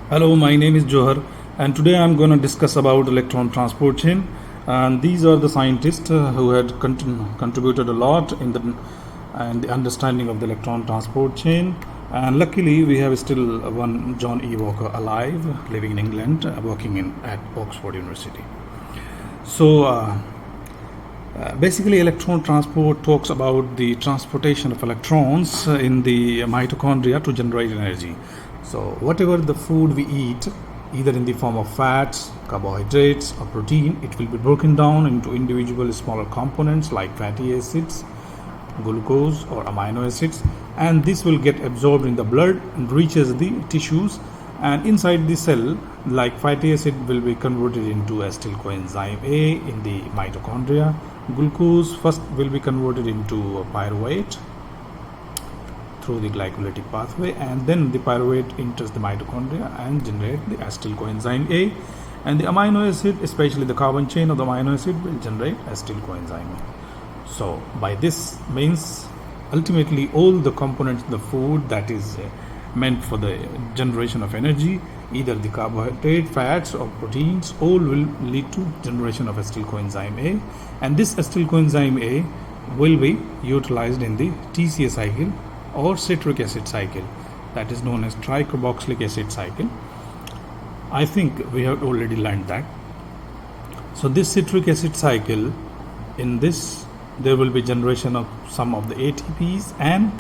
Hello, my name is Johar, and today I'm going to discuss about electron transport chain. And these are the scientists who had contributed a lot in the understanding of the electron transport chain. And luckily, we have still one John E. Walker alive, living in England, working at Oxford University. So, basically, electron transport talks about the transportation of electrons in the mitochondria to generate energy. So, whatever the food we eat, either in the form of fats, carbohydrates, or protein, it will be broken down into individual smaller components like fatty acids, glucose, or amino acids, and this will get absorbed in the blood and reaches the tissues. And inside the cell, like fatty acid will be converted into acetyl coenzyme A in the mitochondria. Glucose first will be converted into pyruvate through the glycolytic pathway, and then the pyruvate enters the mitochondria and generate the acetyl coenzyme A, and the amino acid, especially the carbon chain of the amino acid, will generate acetyl coenzyme A. So by this means ultimately all the components of the food that is meant for the generation of energy, either the carbohydrate, fats, or proteins, all will lead to generation of acetyl coenzyme A, and this acetyl coenzyme A will be utilized in the TCA cycle or citric acid cycle, that is known as tricarboxylic acid cycle. I think we have already learned that. So this citric acid cycle, in this there will be generation of some of the ATPs and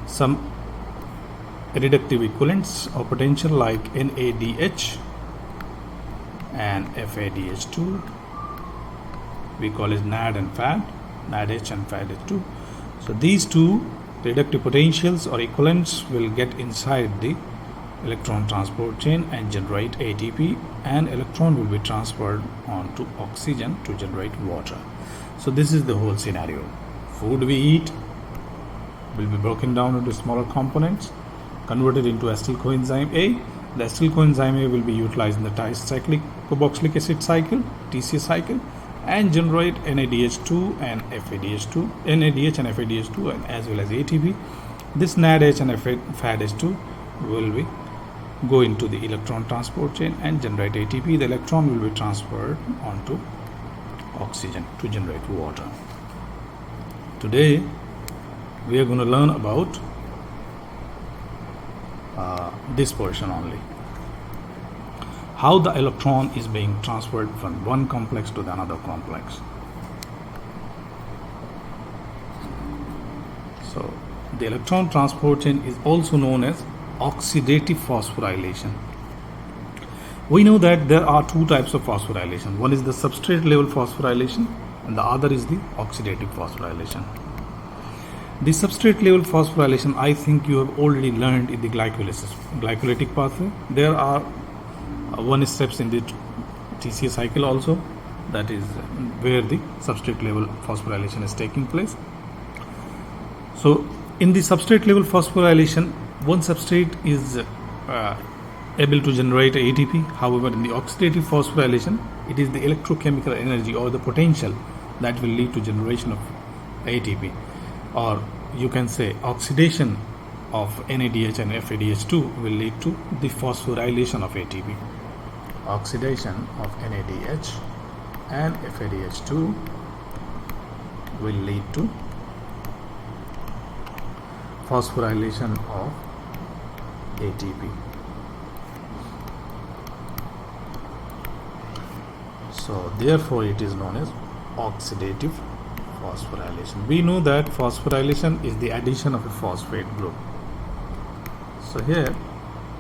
some reductive equivalents or potential like NADH and FADH2. We call it NAD and FAD, NADH and FADH2. So these two reductive potentials or equivalents will get inside the electron transport chain and generate ATP, and electron will be transferred onto oxygen to generate water. So this is the whole scenario. Food we eat will be broken down into smaller components, converted into acetyl coenzyme A. The acetyl coenzyme A will be utilized in the tricyclic carboxylic acid cycle, TCA cycle, and generate NADH2 and FADH2, NADH and FADH2, and as well as ATP. This NADH and FADH2 will be go into the electron transport chain and generate ATP. The electron will be transferred onto oxygen to generate water. Today we are going to learn about this portion only, how the electron is being transferred from one complex to the another complex. So the electron transport chain is also known as oxidative phosphorylation. We know that there are two types of phosphorylation. One is the substrate level phosphorylation and the other is the oxidative phosphorylation. The substrate level phosphorylation, I think you have already learned in the glycolytic pathway. There are one steps in the TCA cycle also, that is where the substrate level phosphorylation is taking place. So in the substrate level phosphorylation, one substrate is able to generate ATP. However, in the oxidative phosphorylation, it is the electrochemical energy or the potential that will lead to generation of ATP, or you can say oxidation of NADH and FADH2 will lead to the phosphorylation of ATP. Oxidation of NADH and FADH2 will lead to phosphorylation of ATP. So therefore it is known as oxidative phosphorylation. We know that phosphorylation is the addition of a phosphate group. So here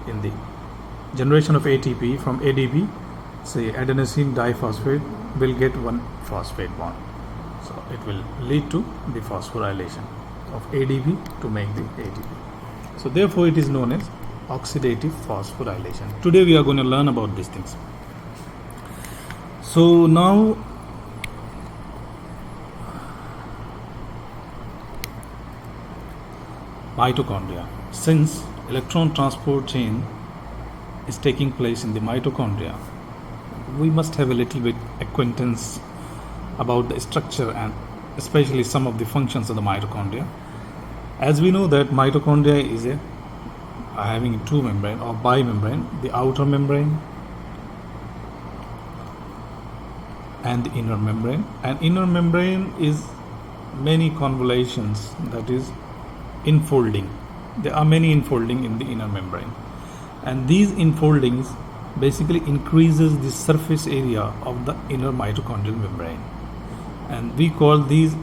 in the generation of ATP from ADP, say adenosine diphosphate will get one phosphate bond. So it will lead to the phosphorylation of ADP to make the ATP. So therefore it is known as oxidative phosphorylation. Today we are going to learn about these things. So now mitochondria. Since electron transport chain is taking place in the mitochondria, we must have a little bit acquaintance about the structure and especially some of the functions of the mitochondria. As we know that mitochondria is a are having two membrane or bimembrane, the outer membrane and the inner membrane. And inner membrane is many convolutions, that is infolding. There are many infolding in the inner membrane, and these infoldings basically increases the surface area of the inner mitochondrial membrane, and we call these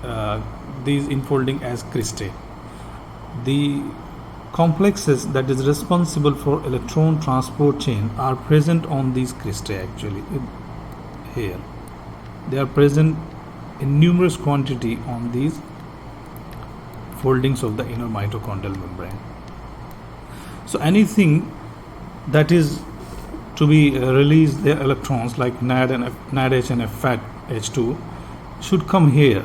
infolding as cristae. The complexes that is responsible for electron transport chain are present on these cristae. Actually, here they are present in numerous quantity on these foldings of the inner mitochondrial membrane. So anything that is to be release their electrons like NADH and FADH2 should come here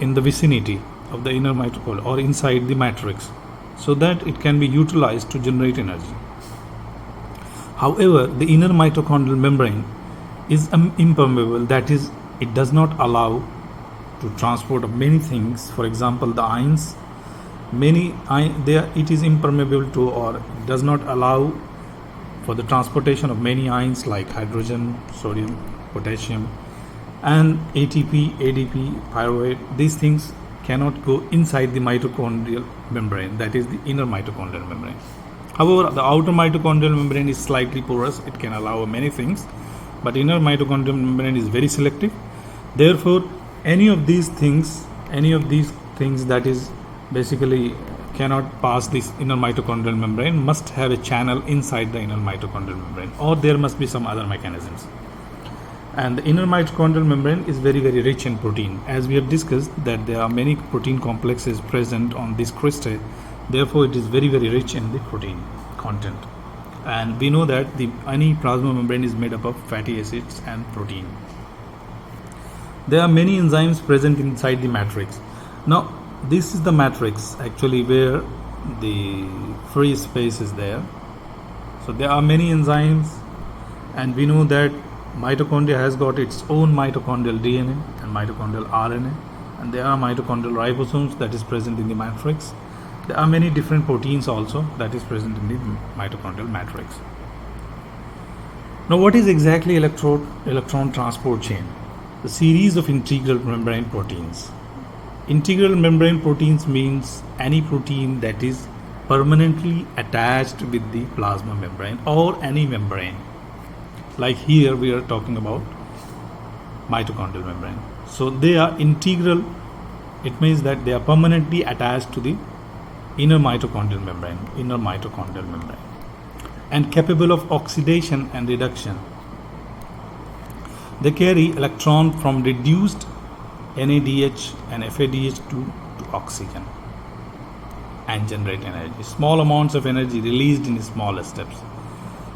in the vicinity of the inner mitochondria or inside the matrix, so that it can be utilized to generate energy. However, the inner mitochondrial membrane is impermeable, that is, it does not allow to transport of many things. For example, the ions, it is impermeable to, or does not allow for the transportation of many ions like hydrogen, sodium, potassium, and ATP, ADP, pyruvate. These things cannot go inside the mitochondrial membrane, that is the inner mitochondrial membrane. However, the outer mitochondrial membrane is slightly porous, it can allow many things, but inner mitochondrial membrane is very selective. Therefore, any of these things that is basically cannot pass this inner mitochondrial membrane must have a channel inside the inner mitochondrial membrane, or there must be some other mechanisms. And the inner mitochondrial membrane is very, very rich in protein. As we have discussed that there are many protein complexes present on this cristae, therefore it is very, very rich in the protein content. And we know that any plasma membrane is made up of fatty acids and protein. There are many enzymes present inside the matrix. Now, this is the matrix actually where the free space is there. So there are many enzymes, and we know that mitochondria has got its own mitochondrial DNA and mitochondrial RNA, and there are mitochondrial ribosomes that is present in the matrix. There are many different proteins also that is present in the mitochondrial matrix. Now, what is exactly electron transport chain? The series of integral membrane proteins. Integral membrane proteins means any protein that is permanently attached with the plasma membrane or any membrane. Like here we are talking about mitochondrial membrane. So they are integral. It means that they are permanently attached to the inner mitochondrial membrane, and capable of oxidation and reduction. They carry electron from reduced NADH and FADH2 to oxygen and generate energy. Small amounts of energy released in smaller steps.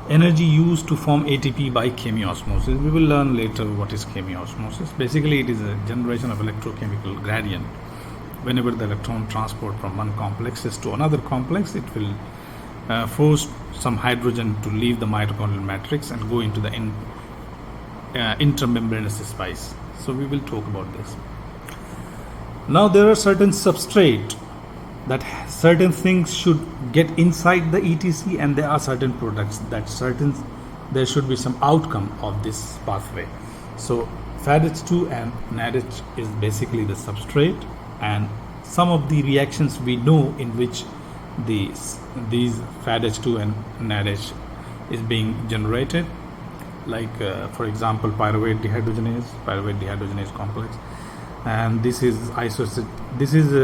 Energy used to form ATP by chemiosmosis. We will learn later what is chemiosmosis. Basically, it is a generation of electrochemical gradient. Whenever the electron transport from one complex to another complex, it will force some hydrogen to leave the mitochondrial matrix and go into the intermembranous space. So we will talk about this. Now there are certain substrate that certain things should get inside the ETC, and there are certain products that there should be some outcome of this pathway. So FADH2 and NADH is basically the substrate, and some of the reactions we know in which these FADH2 and NADH is being generated, like for example pyruvate dehydrogenase complex, and this is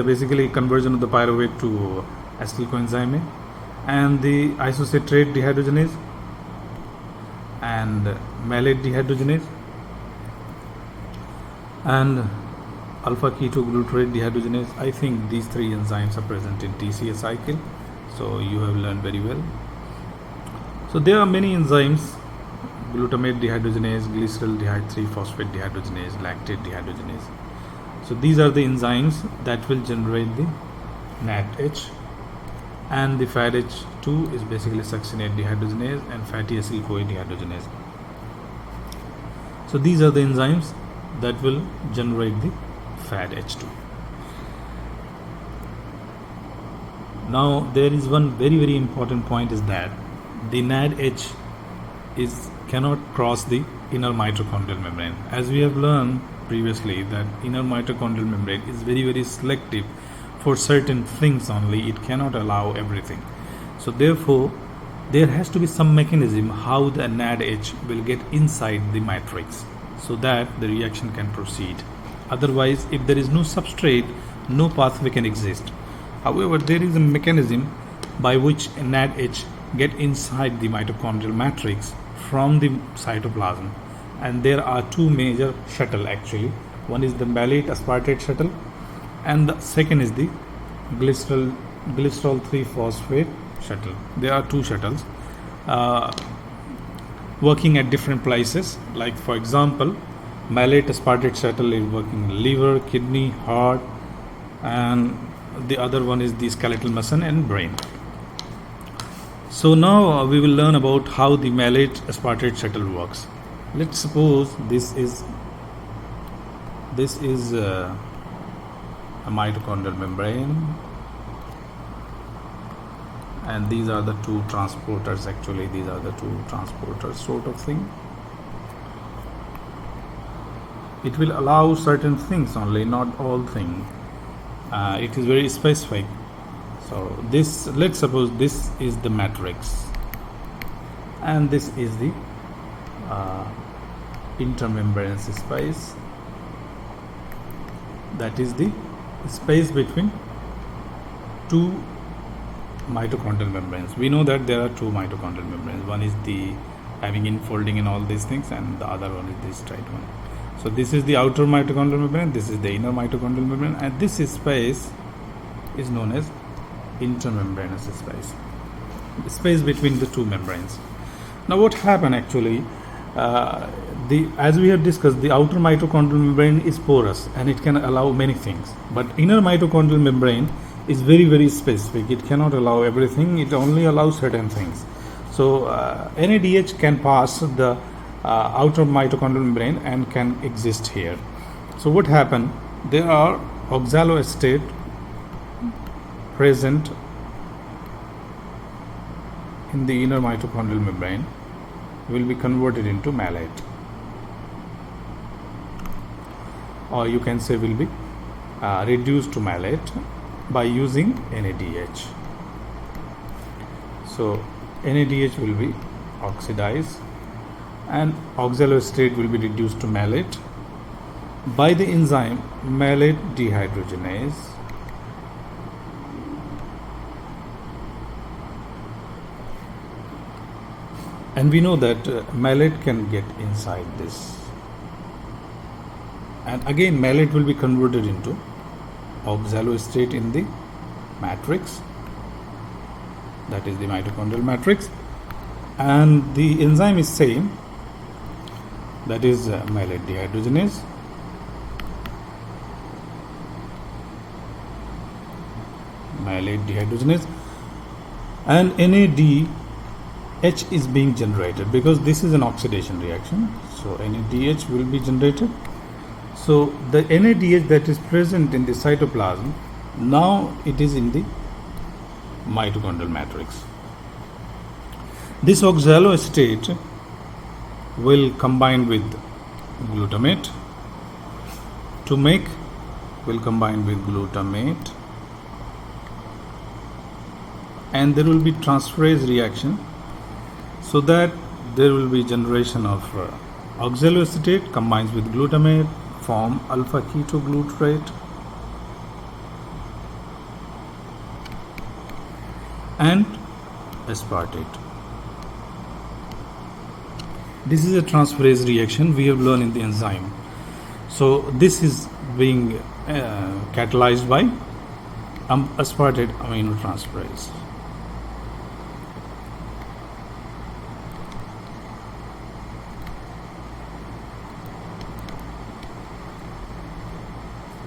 basically conversion of the pyruvate to acetyl coenzyme A, and the isocitrate dehydrogenase and malate dehydrogenase and alpha ketoglutarate dehydrogenase. I think these three enzymes are present in TCA cycle, so you have learned very well. So there are many enzymes: glutamate dehydrogenase, glycerol dehydrate 3-phosphate dehydrogenase, lactate dehydrogenase. So these are the enzymes that will generate the NADH, and the FADH2 is basically succinate dehydrogenase and fatty acyl-CoA dehydrogenase. So these are the enzymes that will generate the FADH2. Now there is one very important point is that the NADH cannot cross the inner mitochondrial membrane. As we have learned previously that inner mitochondrial membrane is very selective for certain things only. It cannot allow everything. So therefore there has to be some mechanism how the NADH will get inside the matrix so that the reaction can proceed. Otherwise, if there is no substrate, no pathway can exist. However, there is a mechanism by which NADH get inside the mitochondrial matrix from the cytoplasm, and there are two major shuttle actually. One is the malate aspartate shuttle and the second is the glycerol 3-phosphate shuttle. There are two shuttles working at different places. Like for example, malate aspartate shuttle is working in liver, kidney, heart, and the other one is the skeletal muscle and brain. So now we will learn about how the malate aspartate shuttle works. Let's suppose this is a mitochondrial membrane, and these are the two transporters. Actually, these are the two transporters sort of thing. It will allow certain things only, not all things. It is very specific. So this, let's suppose this is the matrix and this is the intermembranous space, that is the space between two mitochondrial membranes. We know that there are two mitochondrial membranes. One is the having infolding and all these things, and the other one is this straight one. So this is the outer mitochondrial membrane, this is the inner mitochondrial membrane, and this space is known as intermembranous space between the two membranes. Now what happened actually, as we have discussed, the outer mitochondrial membrane is porous and it can allow many things, but inner mitochondrial membrane is very specific. It cannot allow everything, it only allows certain things. So NADH can pass the outer mitochondrial membrane and can exist here. So what happened, there are oxaloacetate present in the inner mitochondrial membrane will be converted into malate, or you can say will be reduced to malate by using NADH. So NADH will be oxidized and oxaloacetate will be reduced to malate by the enzyme malate dehydrogenase. And we know that malate can get inside this, and again malate will be converted into oxaloacetate in the matrix, that is the mitochondrial matrix, and the enzyme is same, that is malate dehydrogenase. And NADH is being generated because this is an oxidation reaction. So NADH will be generated. So the NADH that is present in the cytoplasm, now it is in the mitochondrial matrix. This oxaloacetate will combine with glutamate to make, and there will be transferase reaction, so that there will be generation of oxaloacetate combines with glutamate, form alpha ketoglutarate, and aspartate. This is a transferase reaction we have learned in the enzyme. So this is being catalyzed by aspartate aminotransferase.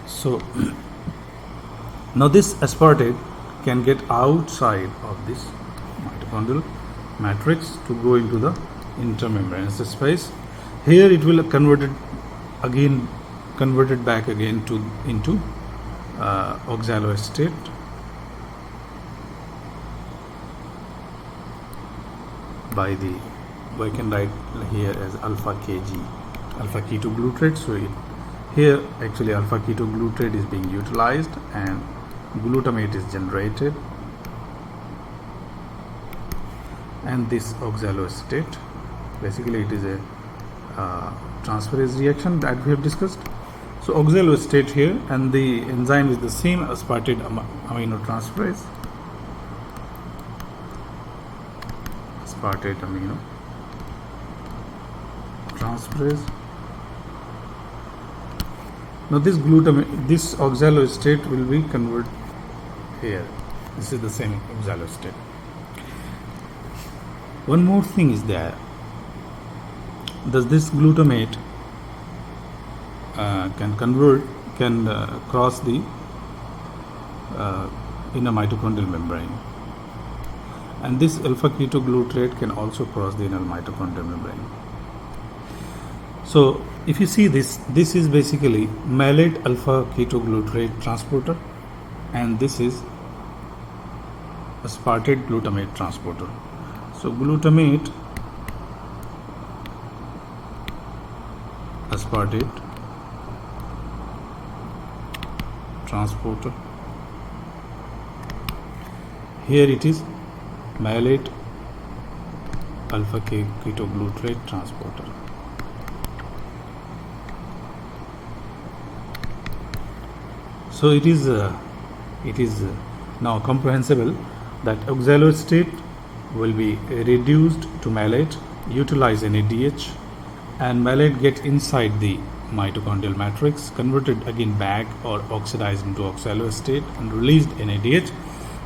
So now this aspartate can get outside of this mitochondrial matrix to go into the intermembranous space. Here it will converted back again into oxaloacetate, by the, we can write here as alpha Kg, alpha ketoglutarate. So here actually alpha ketoglutarate is being utilized and glutamate is generated, and this oxaloacetate, basically it is a transferase reaction that we have discussed. So oxaloacetate here, and the enzyme is the same, aspartate aminotransferase, aspartate aminotransferase. Now this oxaloacetate will be converted here. This is the same oxaloacetate. One more thing is there. Does this glutamate can cross the inner mitochondrial membrane, and this alpha ketoglutarate can also cross the inner mitochondrial membrane. So if you see this is basically malate alpha ketoglutarate transporter, and this is aspartate glutamate transporter. So glutamate aspartate transporter, here it is malate alpha ketoglutarate transporter. So it is now comprehensible that oxaloacetate will be reduced to malate, utilize NADH, and malate get inside the mitochondrial matrix, converted again back or oxidized into oxaloacetate and released NADH.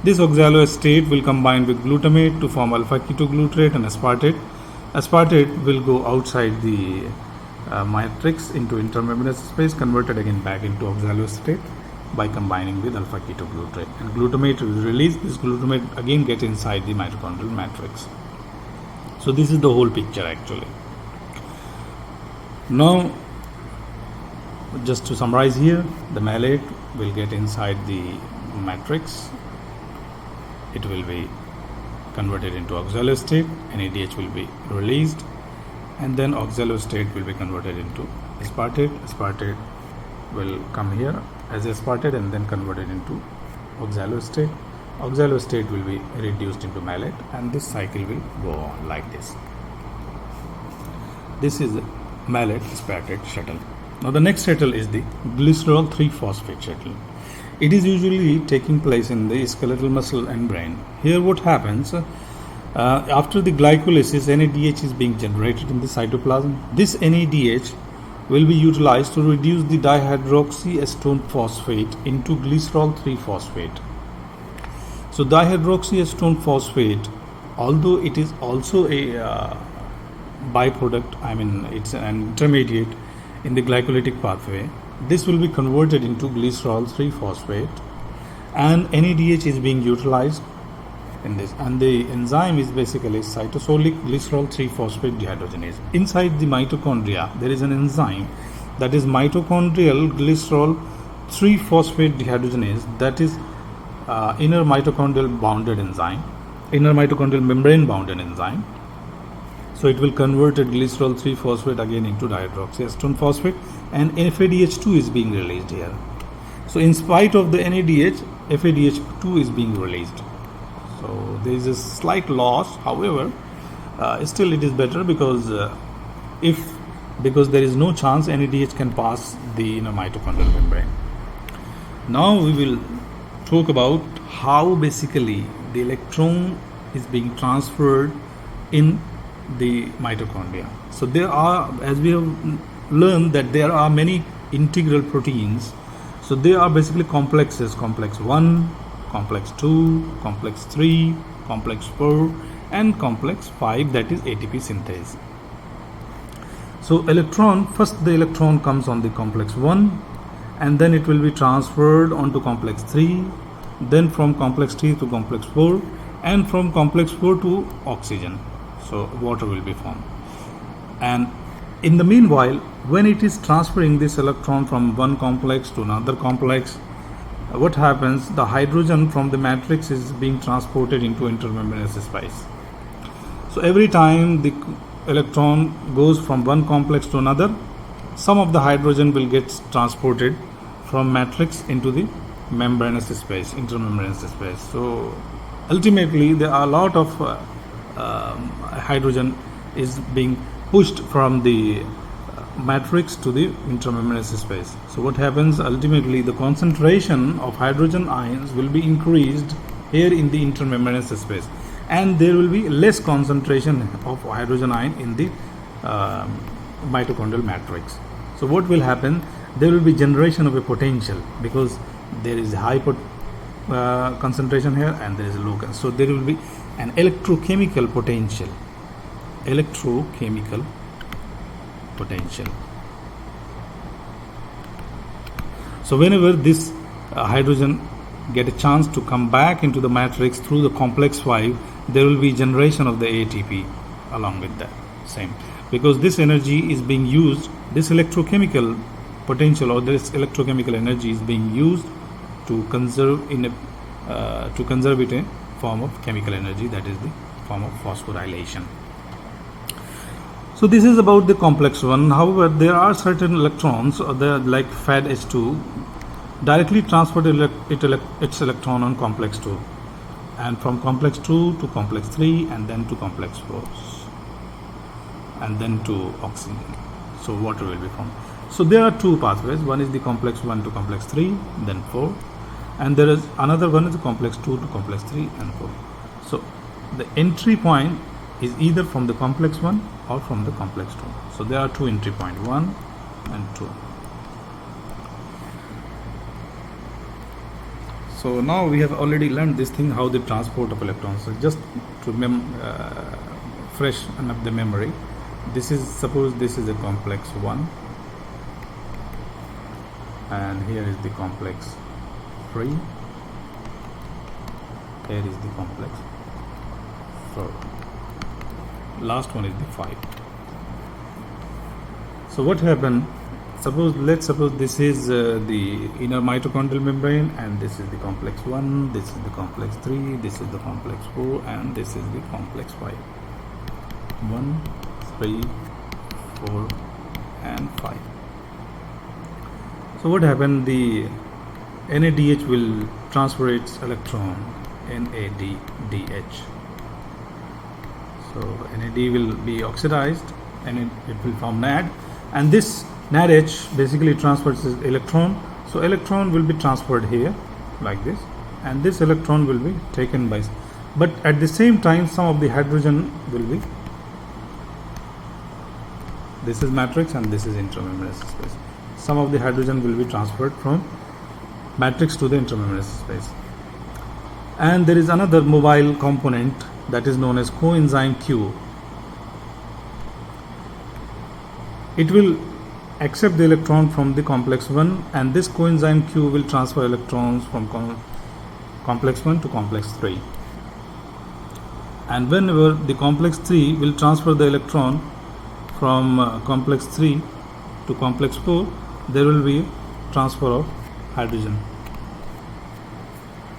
This oxaloacetate will combine with glutamate to form alpha ketoglutarate and aspartate. Aspartate will go outside the matrix into intermembranous space, converted again back into oxaloacetate by combining with alpha ketoglutarate, and glutamate will release. This glutamate again get inside the mitochondrial matrix. So this is the whole picture actually. Now just to summarize here, the malate will get inside the matrix, it will be converted into oxaloacetate, NADH will be released, and then oxaloacetate will be converted into aspartate. Aspartate will come here as aspartate and then converted into oxaloacetate. Oxaloacetate will be reduced into malate, and this cycle will go on like this. This is the malate aspartate shuttle. Now the next shuttle is the glycerol 3-phosphate shuttle. It is usually taking place in the skeletal muscle and brain. Here what happens, after the glycolysis, NADH is being generated in the cytoplasm. This NADH will be utilized to reduce the dihydroxyacetone phosphate into glycerol 3-phosphate. So dihydroxyacetone phosphate, although it is also a byproduct, it's an intermediate in the glycolytic pathway, this will be converted into glycerol 3-phosphate, and NADH is being utilized in this, and the enzyme is basically cytosolic glycerol 3-phosphate dehydrogenase. Inside the mitochondria there is an enzyme that is mitochondrial glycerol 3-phosphate dehydrogenase, that is inner mitochondrial membrane bounded enzyme. So it will convert glycerol 3-phosphate again into dihydroxyacetone phosphate, and FADH2 is being released here. So in spite of the NADH, FADH2 is being released. So there is a slight loss. However, still it is better because because there is no chance NADH can pass the mitochondrial membrane. Now we will talk about how basically the electron is being transferred in the mitochondria. So there are, as we have learned, that there are many integral proteins. So they are basically complexes: complex 1, complex 2, complex 3, complex 4, and complex 5, that is ATP synthase. So first the electron comes on the complex 1, and then it will be transferred onto complex 3, then from complex 3 to complex 4, and from complex 4 to oxygen. So water will be formed. And in the meanwhile, when it is transferring this electron from one complex to another complex, what happens? The hydrogen from the matrix is being transported into intermembranous space. So every time the electron goes from one complex to another, some of the hydrogen will get transported from matrix into the membranous space, intermembranous space. So ultimately there are a lot of hydrogen is being pushed from the matrix to the intermembranous space. So what happens ultimately, the concentration of hydrogen ions will be increased here in the intermembranous space, and there will be less concentration of hydrogen ion in the mitochondrial matrix. So what will happen, there will be generation of a potential because there is high concentration here and there is low. So there will be an electrochemical potential. So whenever this hydrogen get a chance to come back into the matrix through the complex 5, there will be generation of the ATP along with that same, because this energy is being used, this electrochemical potential or this electrochemical energy is being used to conserve in a to conserve it in form of chemical energy, that is the form of phosphorylation. So this is about the complex one. However, there are certain electrons like FAD-H2 directly transfer its electron on complex 2, and from complex 2 to complex 3 and then to complex 4 and then to oxygen. So water will be formed. So there are two pathways. One is the complex 1 to complex 3, then 4, and there is another one is the complex 2 to complex 3 and 4. So the entry point is either from the complex 1 or from the complex 2. So there are two entry points, 1 and 2. So now we have already learned this thing, how the transport of electrons. So just to freshen up the memory, this is, suppose this is a complex 1 and here is the complex 3, here is the complex 4, last one is the 5. So what happened, let's suppose this is the inner mitochondrial membrane, and this is the complex 1, this is the complex 3, this is the complex 4, and this is the complex 5. 1, 3, 4 and 5. So what happened, the NADH will transfer its electron, NADH. So NAD will be oxidized and it will form NAD, and this NADH basically transfers its electron. So electron will be transferred here like this, and this electron will be taken by, but at the same time some of the hydrogen will be, this is matrix and this is intermembranous space, some of the hydrogen will be transferred from matrix to the intermembranous space. And there is another mobile component that is known as coenzyme Q. It will accept the electron from the complex 1, and this coenzyme Q will transfer electrons from complex 1 to complex 3. And whenever the complex 3 will transfer the electron from complex 3 to complex 4, there will be transfer of hydrogen.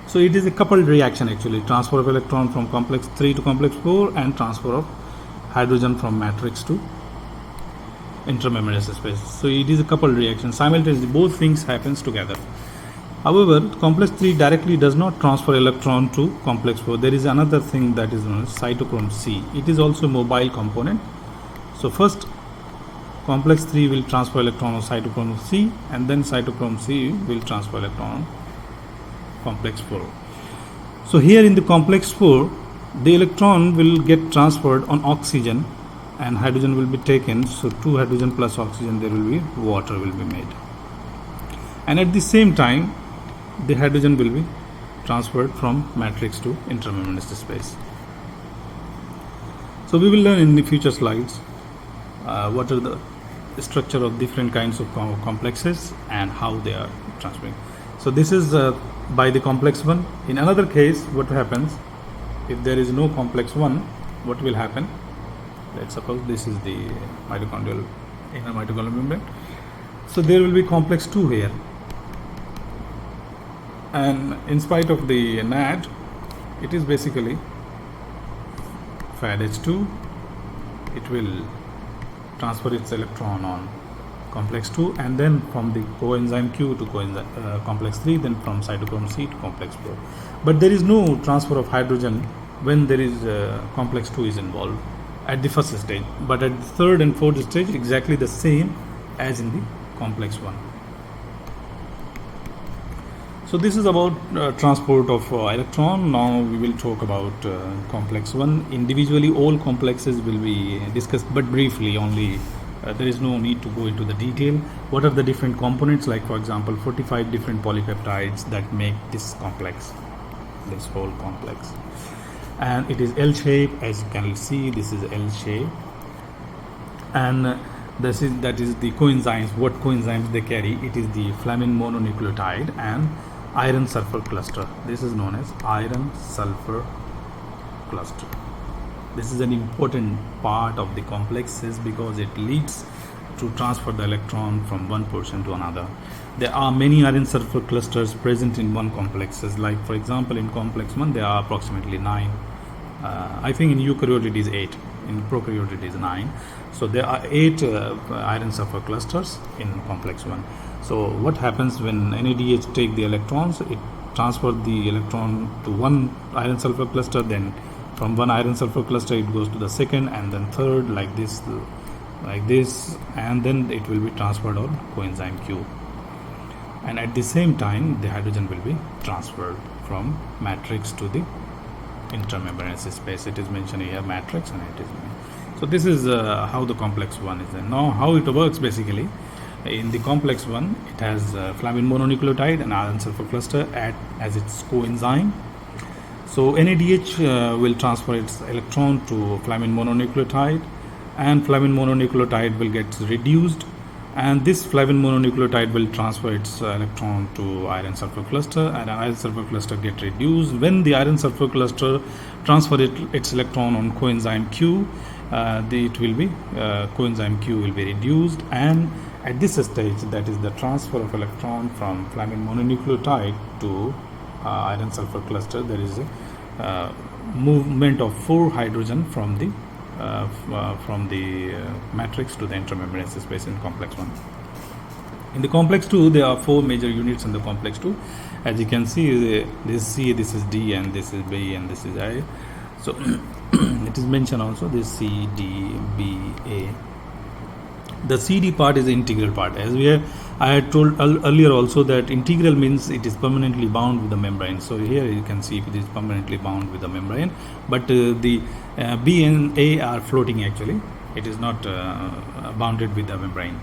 So it is a coupled reaction actually, transfer of electron from complex 3 to complex 4 and transfer of hydrogen from matrix to intermembranous space. So it is a coupled reaction, simultaneously both things happens together. However, complex 3 directly does not transfer electron to complex 4. There is another thing that is known as cytochrome C. It is also a mobile component. So first complex 3 will transfer electron on cytochrome C, and then cytochrome C will transfer electron on complex 4. So here in the complex 4, the electron will get transferred on oxygen and hydrogen will be taken. So 2 hydrogen plus oxygen, there will be water will be made, and at the same time the hydrogen will be transferred from matrix to intermembranous space. So we will learn in the future slides what are the structure of different kinds of complexes and how they are transferring. So this is by the complex 1. In another case, what happens if there is no complex 1, what will happen? Let's suppose this is the inner mitochondrial membrane. So there will be complex 2 here, and in spite of the NAD, it is basically Fad H2, it will transfer its electron on complex 2, and then from the coenzyme Q to complex 3, then from cytochrome C to complex 4. But there is no transfer of hydrogen when there is complex 2 is involved at the first stage, but at the third and fourth stage exactly the same as in the complex 1. So this is about transport of electron. Now we will talk about complex 1. Individually all complexes will be discussed, but briefly only. There is no need to go into the detail. What are the different components, like for example 45 different polypeptides that make this complex, this whole complex. And it is L shape, as you can see, this is L shape. And that is the coenzymes. What coenzymes they carry? It is the flamin mononucleotide and iron sulfur cluster. This is known as iron sulfur cluster. This is an important part of the complexes because it leads to transfer the electron from one portion to another. There are many iron sulfur clusters present in one complexes. Like for example, in complex 1 there are approximately 9. I think in eukaryote it is 8. In prokaryote it is 9. So there are 8 iron sulfur clusters in complex 1. So what happens when NADH take the electrons? It transfers the electron to one iron sulfur cluster, then from one iron sulfur cluster it goes to the second, and then third, like this, and then it will be transferred on coenzyme Q. And at the same time the hydrogen will be transferred from matrix to the intramembranous space. It is mentioned here matrix, and it is. So this is how the complex 1 is. And now how it works basically. In the complex 1 it has flamin mononucleotide and iron sulfur cluster as its coenzyme. So NADH will transfer its electron to flamin mononucleotide, and flamin mononucleotide will get reduced, and this flamin mononucleotide will transfer its electron to iron sulfur cluster, and iron sulfur cluster get reduced. When the iron sulfur cluster transfer its electron on coenzyme Q, it will be coenzyme Q will be reduced, and at this stage, that is the transfer of electron from flamin mononucleotide to iron sulfur cluster, there is a movement of 4 hydrogen from the matrix to the intramembranous space in complex 1. In the complex 2 there are 4 major units in the complex 2. As you can see, this C, this is D, and this is B, and this is I. So it is mentioned also this C, D, B, A. The CD part is the integral part. As I had told earlier also that integral means it is permanently bound with the membrane. So here you can see it is permanently bound with the membrane, but the B and A are floating actually. It is not bounded with the membrane.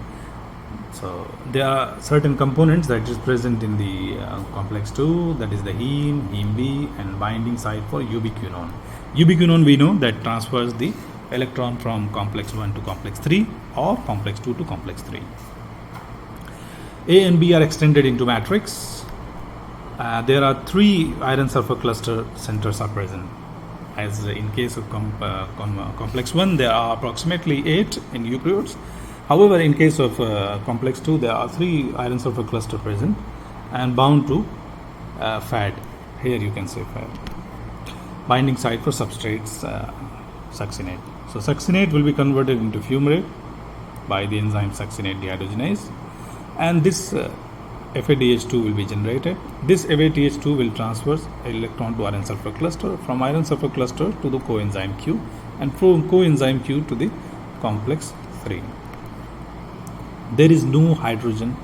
So there are certain components that is present in the complex 2, that is the heme, heme B, and binding site for ubiquinone. Ubiquinone we know that transfers the electron from complex 1 to complex 3 or complex 2 to complex 3. A and B are extended into matrix. There are 3 iron sulfur cluster centers are present. As in case of complex 1 there are approximately 8 in eukaryotes. However, in case of complex 2 there are 3 iron sulfur cluster present and bound to Fad. Here you can say Fad. Binding site for substrates succinate. So succinate will be converted into fumarate by the enzyme succinate dehydrogenase, and this FADH2 will be generated. This FADH2 will transfer electron to iron sulfur cluster, from iron sulfur cluster to the coenzyme Q, and from coenzyme Q to the complex 3. There is no hydrogen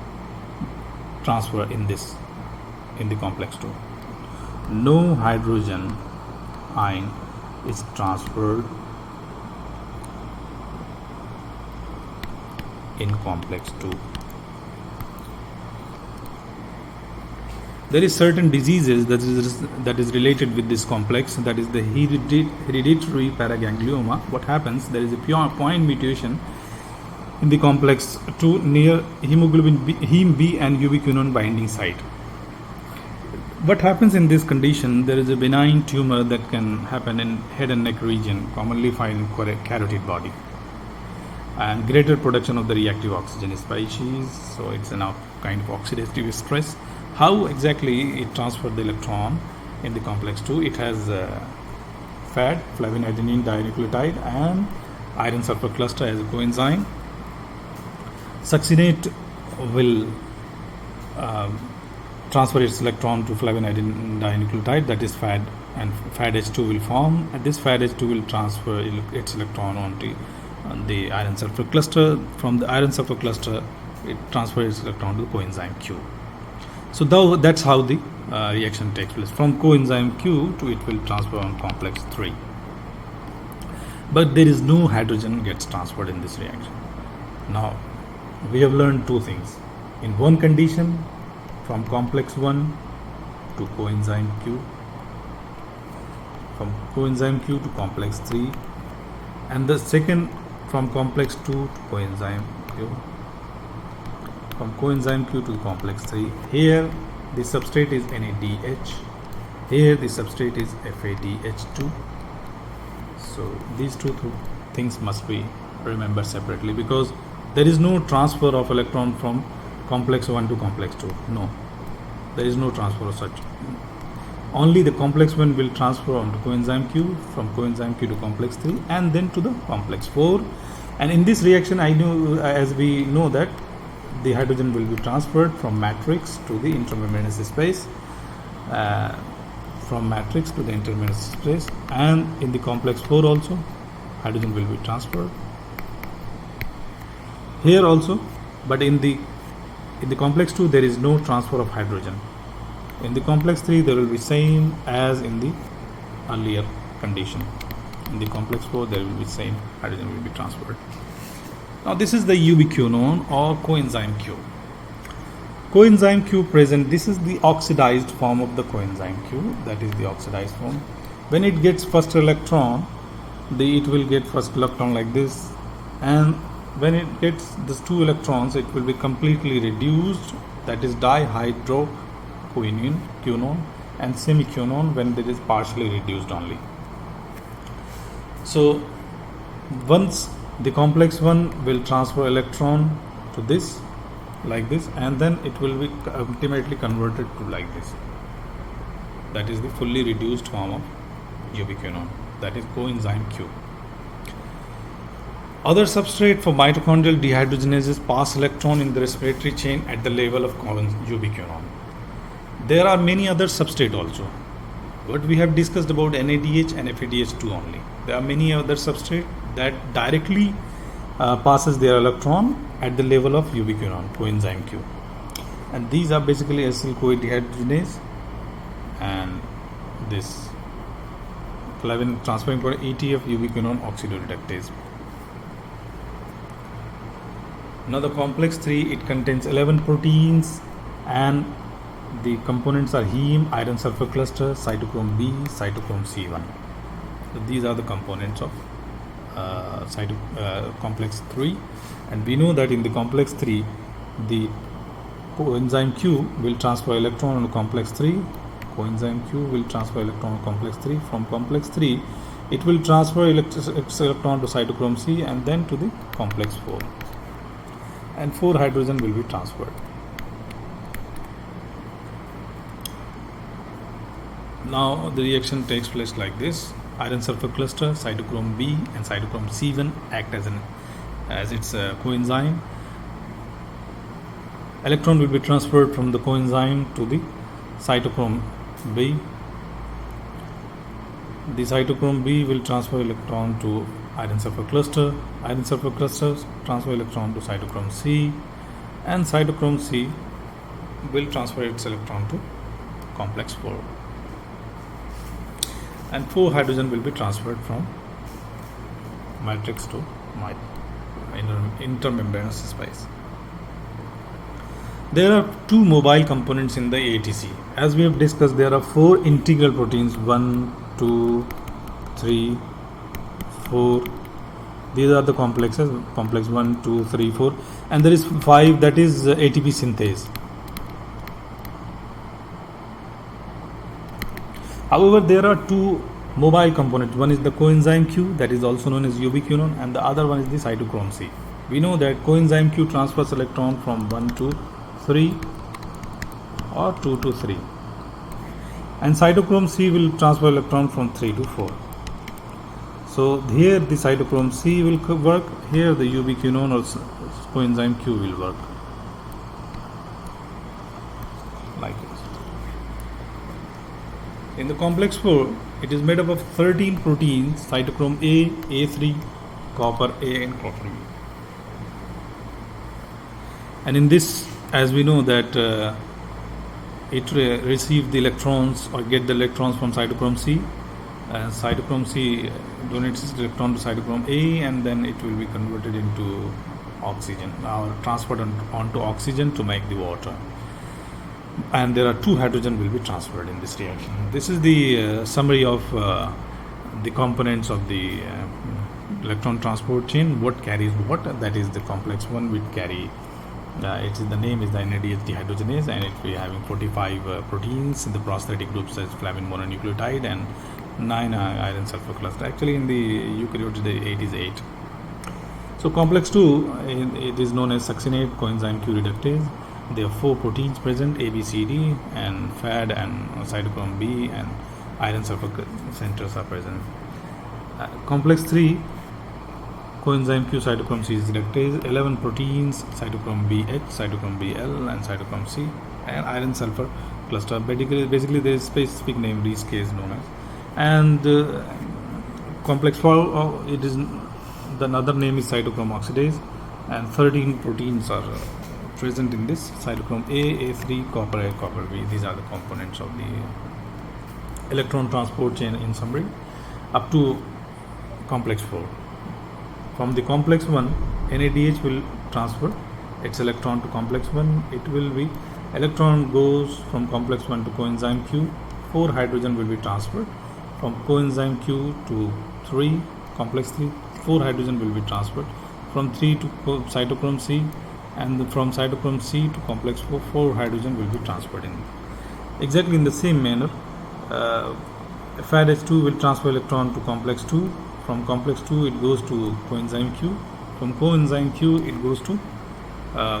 transfer in the complex 2. No hydrogen ion is transferred in complex 2. There is certain diseases that is related with this complex, that is the hereditary paraganglioma. What happens? There is a point mutation in the complex 2 near hemoglobin B, heme B and ubiquinone binding site. What happens in this condition? There is a benign tumor that can happen in head and neck region, commonly found in carotid body, and greater production of the reactive oxygen species. So it's a kind of oxidative stress. How exactly it transfers the electron in the complex 2? It has FAD, flavin adenine dinucleotide, and iron sulfur cluster as a coenzyme. Succinate will transfer its electron to flavin adenine dinucleotide, that is FAD, and FADH2 will form, and this FADH2 will transfer its electron onto the iron sulfur cluster. From the iron sulfur cluster, it transfers its electron to the coenzyme Q. So that's how the reaction takes place. From coenzyme Q to it will transfer on complex 3. But there is no hydrogen gets transferred in this reaction. Now, we have learned two things. In one condition, from complex 1 to coenzyme Q, from coenzyme Q to complex 3, and the second from complex 2 to coenzyme Q, from coenzyme Q to complex 3. Here the substrate is NADH, here the substrate is FADH2. So these two things must be remembered separately, because there is no transfer of electron from complex 1 to complex 2. No, there is no transfer of such. Only the complex 1 will transfer onto coenzyme Q, from coenzyme Q to complex 3, and then to the complex 4. And in this reaction, as we know that the hydrogen will be transferred from matrix to the intermembranous space, from matrix to the intermembranous space, and in the complex 4 also hydrogen will be transferred here also. But in the complex 2 there is no transfer of hydrogen. In the complex 3 there will be same as in the earlier condition. In the complex 4 there will be same, hydrogen will be transferred. Now this is the ubiquinone or coenzyme Q. Coenzyme Q present, this is the oxidized form of the coenzyme Q, that is the oxidized form. When it gets first electron, it will get first electron like this, and when it gets these two electrons, it will be completely reduced, that is dihydroquinone and semiquinone when it is partially reduced only. So once the complex 1 will transfer electron to this like this, and then it will be ultimately converted to like this. That is the fully reduced form of ubiquinone, that is coenzyme Q. Other substrate for mitochondrial dehydrogenases pass electron in the respiratory chain at the level of ubiquinone. There are many other substrate also, but we have discussed about NADH and FADH2 only. There are many other substrate that directly passes their electron at the level of ubiquinone, coenzyme Q. And these are basically acyl-CoA dehydrogenase and this flavin transferring for ETF ubiquinone oxidoreductase. Now the complex 3, it contains 11 proteins, and the components are heme, iron sulfur cluster, cytochrome B, cytochrome C1. So these are the components of complex 3, and we know that in the complex 3 the coenzyme Q will transfer electron to complex 3, coenzyme Q will transfer electron to complex 3, from complex 3 it will transfer electron to cytochrome C, and then to the complex 4, and 4 hydrogen will be transferred. Now the reaction takes place like this. Iron sulfur cluster, cytochrome B and cytochrome C1 act as its coenzyme. Electron will be transferred from the coenzyme to the cytochrome B. The cytochrome B will transfer electron to iron sulfur cluster. Iron sulfur cluster transfer electron to cytochrome C, and cytochrome C will transfer its electron to complex 4. And 4 hydrogen will be transferred from matrix to intermembranous space. There are 2 mobile components in the ATC. As we have discussed, there are 4 integral proteins, 1, 2, 3, 4. These are the complexes, complex 1, 2, 3, 4, and there is 5, that is ATP synthase. However, there are 2 mobile components. One is the coenzyme Q, that is also known as ubiquinone, and the other one is the cytochrome C. We know that coenzyme Q transfers electron from 1 to 3 or 2 to 3, and cytochrome C will transfer electron from 3 to 4. So here the cytochrome C will work, here the ubiquinone or coenzyme Q will work, like this. In the complex 4, it is made up of 13 proteins: cytochrome A, A3, copper A and copper B. And in this, as we know that it receives the electrons or get the electrons from cytochrome C, and cytochrome C donates its electron to cytochrome A, and then it will be converted into oxygen or transferred onto oxygen to make the water. And there are 2 hydrogen will be transferred in this reaction. This is the summary of the components of the electron transport chain. What carries what? That is the complex 1 which carry the name is the NADH dehydrogenase, and it will be having 45 proteins in the prosthetic group such as flavin mononucleotide and 9 iron sulfur cluster. Actually in the eukaryotes the 8 is 8. So complex 2, it is known as succinate coenzyme Q reductase. There are 4 proteins present: A, B, C, D, and FAD and cytochrome B and iron sulfur centers are present. Complex 3, coenzyme Q cytochrome C reductase, 11 proteins: cytochrome BH, cytochrome BL, and cytochrome C, and iron sulfur cluster. Basically, there is specific name Rees case known as. And complex 4, it is the another name is cytochrome oxidase, and 13 proteins are present in this: cytochrome A, A3, copper A, copper B. These are the components of the electron transport chain in summary up to complex 4. From the complex 1, NADH will transfer its electron to complex 1. It will be electron goes from complex 1 to coenzyme Q. 4 hydrogen will be transferred from coenzyme Q to 3, complex 3. 4 hydrogen will be transferred from 3 to cytochrome C, and from cytochrome C to complex 4, 4 hydrogen will be transferred in. Exactly in the same manner, FADH2 will transfer electron to complex 2. From complex 2 it goes to coenzyme Q. From coenzyme Q it goes to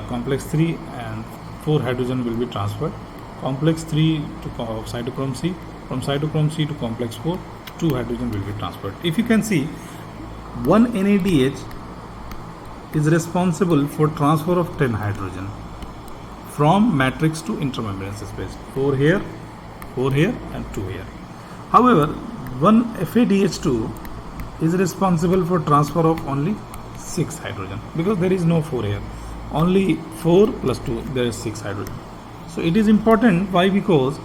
complex 3, and 4 hydrogen will be transferred. Complex 3 to cytochrome C. From cytochrome C to complex 4, 2 hydrogen will be transferred. If you can see, one NADH is responsible for transfer of 10 hydrogen from matrix to intermembranous space. 4 here, 4 here, and 2 here. However, one FADH2 is responsible for transfer of only 6 hydrogen, because there is no 4 here. Only 4 plus 2, there is 6 hydrogen. So it is important. Why? Because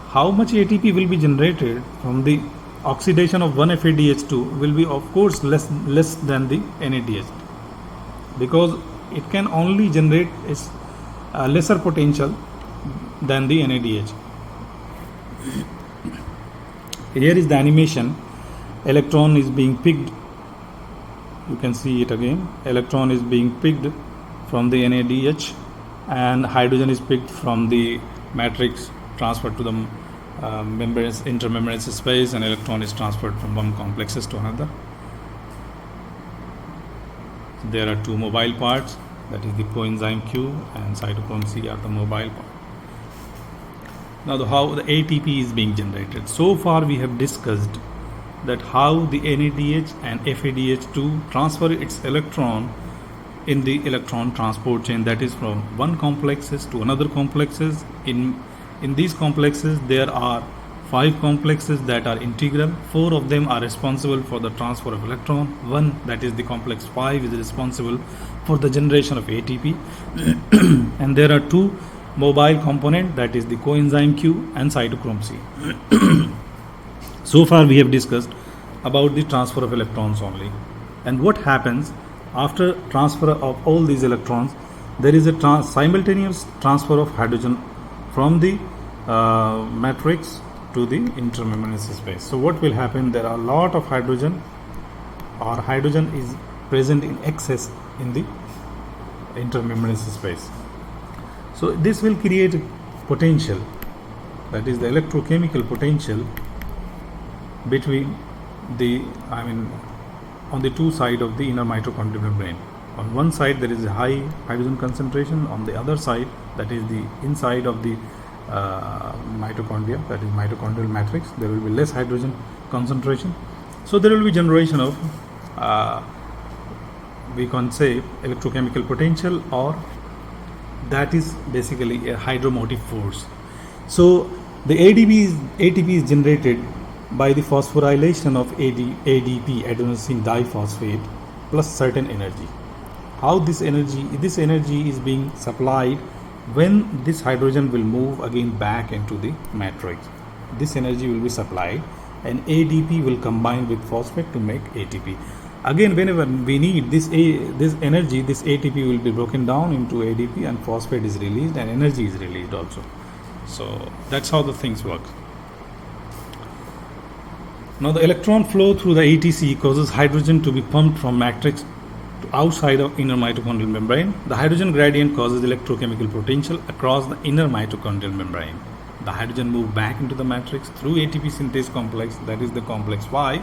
how much ATP will be generated from the oxidation of one FADH2 will be of course less than the NADH, because it can only generate a lesser potential than the NADH. Here is the animation. Electron is being picked. You can see it again. Electron is being picked from the NADH, and hydrogen is picked from the matrix, transferred to the intermembranous space, and electron is transferred from one complexes to another. There are 2 mobile parts, that is the coenzyme Q and cytochrome C are the mobile part. Now how the ATP is being generated. So far we have discussed that how the NADH and FADH2 transfer its electron in the electron transport chain, that is from one complexes to another complexes. In these complexes there are 5 complexes that are integral. 4 of them are responsible for the transfer of electron. One, that is the complex 5, is responsible for the generation of ATP. And there are 2 mobile components, that is the coenzyme Q and cytochrome C. So far we have discussed about the transfer of electrons only. And what happens after transfer of all these electrons? There is a simultaneous transfer of hydrogen from the matrix to the intermembranous space. So what will happen? There are a lot of hydrogen, or hydrogen is present in excess in the intermembranous space. So this will create a potential, that is the electrochemical potential between on the 2 sides of the inner mitochondrial membrane. On one side there is a high hydrogen concentration, on the other side, that is the inside of the mitochondria, that is mitochondrial matrix, there will be less hydrogen concentration. So there will be generation of we can say electrochemical potential, or that is basically a hydromotive force. So the ATP is generated by the phosphorylation of ADP, adenosine diphosphate, plus certain energy. How this energy is being supplied when this hydrogen will move again back into the matrix. This energy will be supplied and ADP will combine with phosphate to make ATP. Again, whenever we need this energy, this ATP will be broken down into ADP and phosphate is released and energy is released also. So that's how the things work. Now the electron flow through the ATC causes hydrogen to be pumped from matrix to outside of inner mitochondrial membrane. The hydrogen gradient causes electrochemical potential across the inner mitochondrial membrane. The hydrogen moves back into the matrix through ATP synthase complex, that is the complex 5,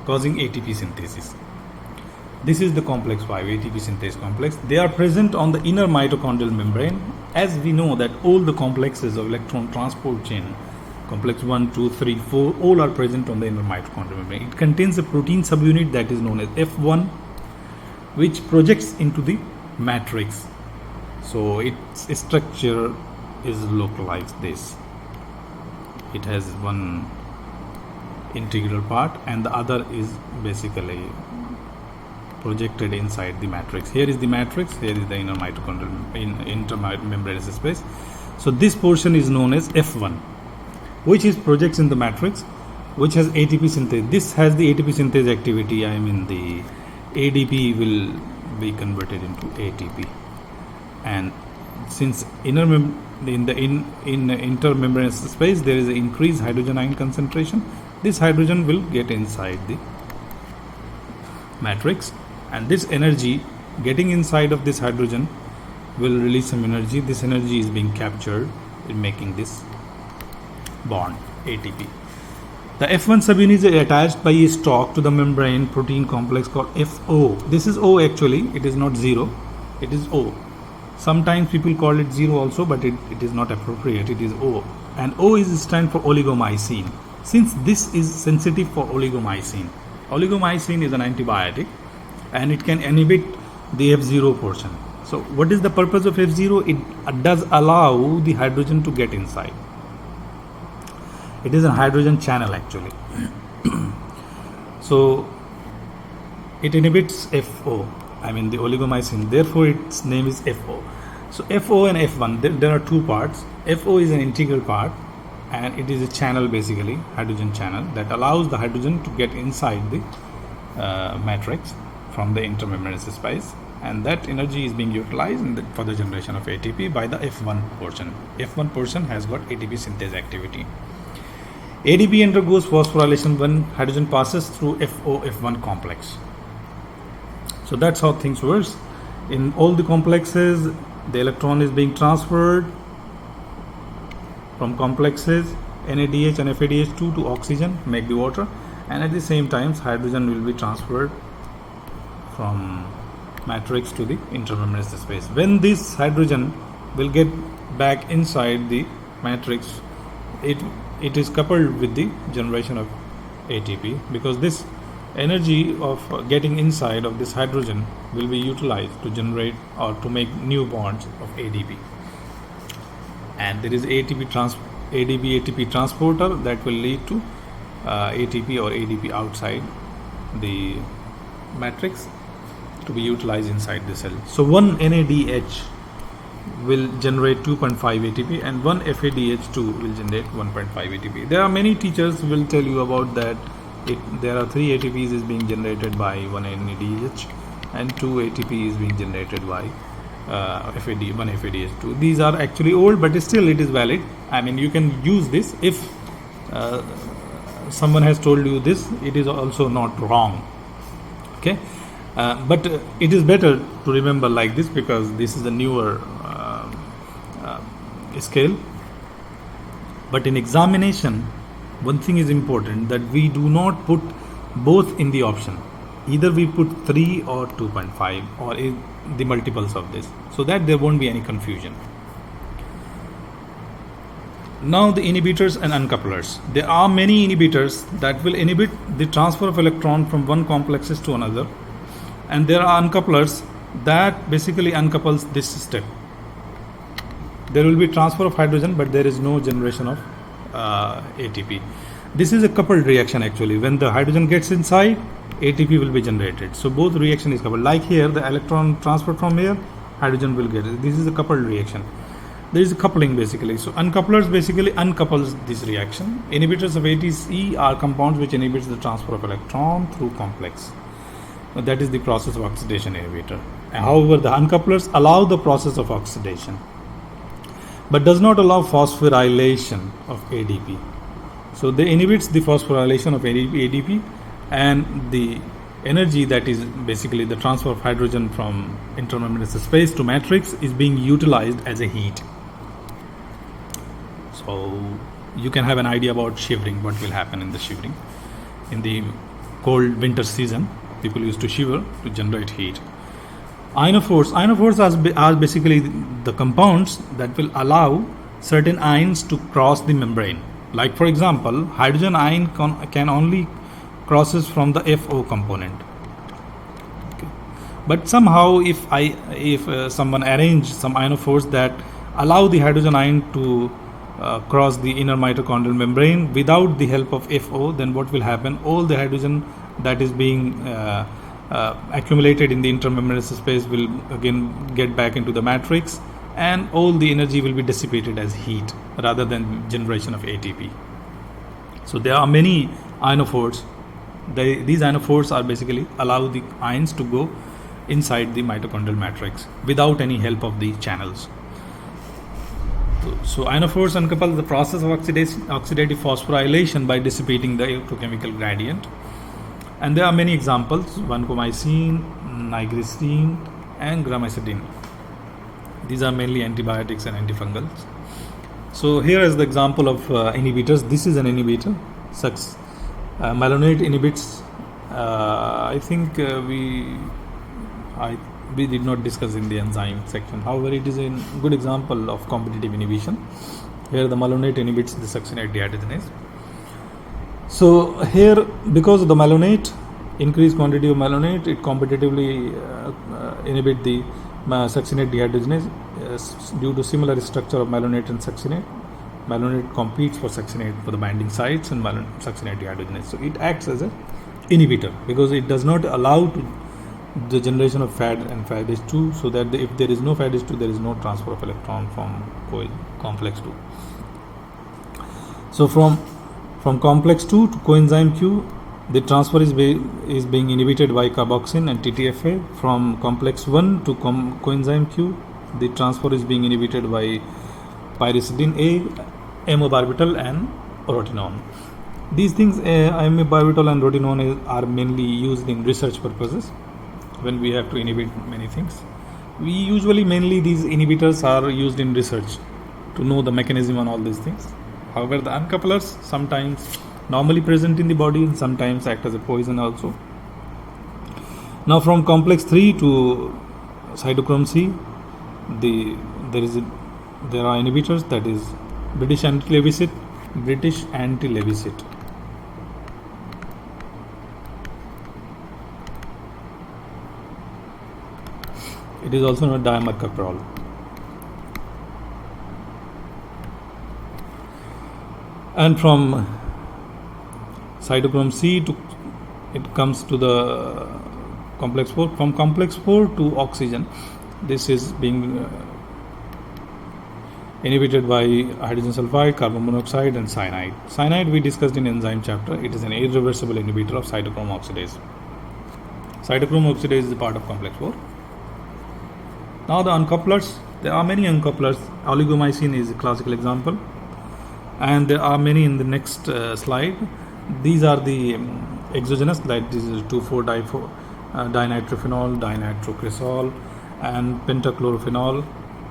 causing ATP synthesis. This is the complex 5, ATP synthase complex. They are present on the inner mitochondrial membrane. As we know that all the complexes of electron transport chain, complex 1, 2, 3, 4, all are present on the inner mitochondrial membrane. It contains a protein subunit that is known as F1, which projects into the matrix. So its structure is localized this. It has one integral part and the other is basically projected inside the matrix. Here is the matrix, here is the inner mitochondrial intermembranous space. So this portion is known as F1, which is projects in the matrix, which has ATP synthase. This has the ATP synthase activity. I mean the ADP will be converted into ATP, and since in the intermembranous space there is an increased hydrogen ion concentration, this hydrogen will get inside the matrix, and this energy getting inside of this hydrogen will release some energy. This energy is being captured in making this bond ATP. The F1 subunit is attached by a stalk to the membrane protein complex called FO. This is O actually, it is not 0, it is O. Sometimes people call it 0 also, but it is not appropriate, it is O. And O is stand for oligomycin. Since this is sensitive for oligomycin, oligomycin is an antibiotic and it can inhibit the F0 portion. So what is the purpose of F0? It does allow the hydrogen to get inside. It is a hydrogen channel actually. So it inhibits FO, I mean the oligomycin, therefore its name is FO. So FO and F1, there are two parts. FO is an integral part and it is a channel, basically hydrogen channel, that allows the hydrogen to get inside the matrix from the intermembranous space, and that energy is being utilized for the generation of ATP by the F1 portion. F1 portion has got ATP synthase activity. ADP undergoes phosphorylation when hydrogen passes through FO-F1 complex. So that's how things work. In all the complexes, the electron is being transferred from complexes NADH and FADH2 to oxygen, make the water, and at the same time hydrogen will be transferred from matrix to the intermembranous space. When this hydrogen will get back inside the matrix, it is coupled with the generation of ATP, because this energy of getting inside of this hydrogen will be utilized to generate or to make new bonds of ADP. And there is ADP-ATP transporter that will lead to ATP or ADP outside the matrix to be utilized inside the cell. So one NADH will generate 2.5 ATP and one FADH2 will generate 1.5 ATP. There are many teachers who will tell you about that. There are 3 ATPs is being generated by one NADH and 2 ATP is being generated by one FADH2. These are actually old, but still it is valid. I mean, you can use this if someone has told you this. It is also not wrong. Okay, but it is better to remember like this, because this is a newer scale. But in examination, one thing is important, that we do not put both in the option. Either we put 3 or 2.5 or the multiples of this, so that there won't be any confusion. Now the inhibitors and uncouplers. There are many inhibitors that will inhibit the transfer of electron from one complexes to another, and there are uncouplers that basically uncouples this step. There will be transfer of hydrogen, but there is no generation of ATP. This is a coupled reaction actually. When the hydrogen gets inside, ATP will be generated. So both reaction is coupled. Like here, the electron transfer from here, hydrogen will get it. This is a coupled reaction. There is a coupling basically. So uncouplers basically uncouples this reaction. Inhibitors of ATC are compounds which inhibits the transfer of electron through complex. That is the process of oxidation inhibitor. However, the uncouplers allow the process of oxidation, but does not allow phosphorylation of ADP. So they inhibits the phosphorylation of ADP, and the energy that is basically the transfer of hydrogen from intermembranous space to matrix is being utilized as a heat. So you can have an idea about shivering, what will happen in the shivering. In the cold winter season, people used to shiver to generate heat. Ionophores are basically the compounds that will allow certain ions to cross the membrane. Like for example, hydrogen ion can only crosses from the FO component. Okay. But somehow if someone arrange some ionophores that allow the hydrogen ion to cross the inner mitochondrial membrane without the help of FO, then what will happen? All the hydrogen that is being accumulated in the intermembranous space will again get back into the matrix, and all the energy will be dissipated as heat rather than generation of ATP. So there are many ionophores. These ionophores are basically allow the ions to go inside the mitochondrial matrix without any help of the channels. So ionophores uncouple the process of oxidative phosphorylation by dissipating the electrochemical gradient. And there are many examples: vancomycin, nigrycin, and gramicidin. These are mainly antibiotics and antifungals. So here is the example of inhibitors. This is an inhibitor. Malonate inhibits. I think we did not discuss in the enzyme section. However, it is a good example of competitive inhibition. Here the malonate inhibits the succinate dehydrogenase. So here, because of the malonate, increased quantity of malonate, it competitively inhibit the succinate dehydrogenase due to similar structure of malonate and succinate. Malonate competes for succinate for the binding sites and succinate dehydrogenase. So it acts as an inhibitor because it does not allow the generation of FAD and FADH2, so that if there is no FADH2, there is no transfer of electron from complex 2. So from complex 2 to coenzyme Q, the transfer is being inhibited by carboxyl and TTFA. From complex 1 to coenzyme Q, the transfer is being inhibited by pyridine A, amobarbital, and rotenone. These things, amobarbital and rotenone, are mainly used in research purposes when we have to inhibit many things. We usually mainly these inhibitors are used in research to know the mechanism and all these things. However, the uncouplers sometimes normally present in the body and sometimes act as a poison also. Now from complex 3 to cytochrome C, there are inhibitors, that is British anti-Levicet. It is also known as dimercaprol. And from cytochrome C to it comes to the complex 4. From complex 4 to oxygen, this is being inhibited by hydrogen sulfide, carbon monoxide, and cyanide. Cyanide we discussed in enzyme chapter. It is an irreversible inhibitor of cytochrome oxidase. Cytochrome oxidase is a part of complex 4. Now the uncouplers. There are many uncouplers. Oligomycin is a classical example, and there are many in the next slide. These are the exogenous, like this is 2,4-dinitrophenol, dinitrocresol, and pentachlorophenol,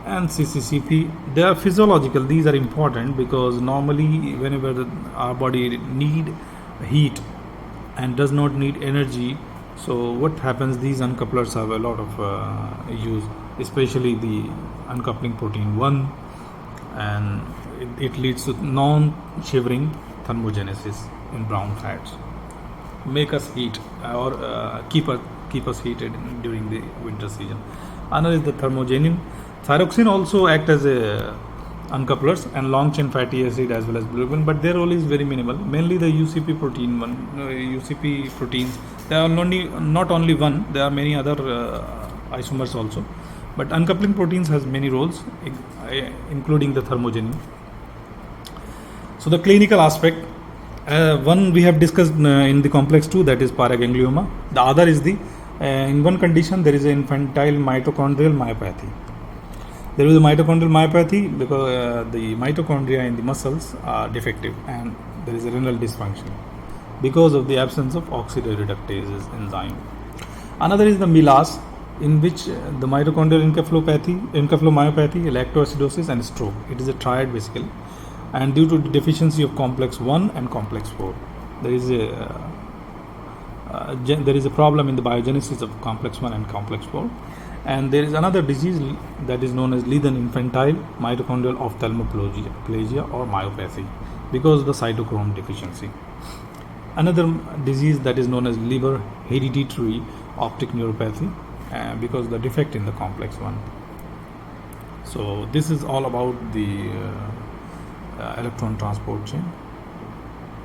and CCCP. They are physiological. These are important because normally whenever our body need heat and does not need energy, so what happens, these uncouplers have a lot of use, especially the uncoupling protein 1, and it leads to non-shivering thermogenesis in brown fats, make us heat or keep us heated during the winter season. Another is the thermogenin. Thyroxine also act as a uncouplers and long chain fatty acid as well as bilirubin, but their role is very minimal. Mainly the UCP protein UCP proteins. There are not only one. There are many other isomers also, but uncoupling proteins has many roles, including the thermogenin. So the clinical aspect. One we have discussed in the complex 2, that is paraganglioma. The other is the in one condition there is an infantile mitochondrial myopathy. There is a mitochondrial myopathy because the mitochondria in the muscles are defective and there is a renal dysfunction because of the absence of oxidoreductase enzyme. Another is the MELAS, in which the mitochondrial encephalomyopathy, lactoacidosis and stroke. It is a triad basically, and due to the deficiency of complex 1 and complex 4, there is a problem in the biogenesis of complex 1 and complex 4. And there is another disease that is known as Leiden infantile mitochondrial ophthalmoplegia or myopathy because of the cytochrome deficiency. Another disease that is known as Leber hereditary optic neuropathy because of the defect in the complex 1. So this is all about the electron transport chain.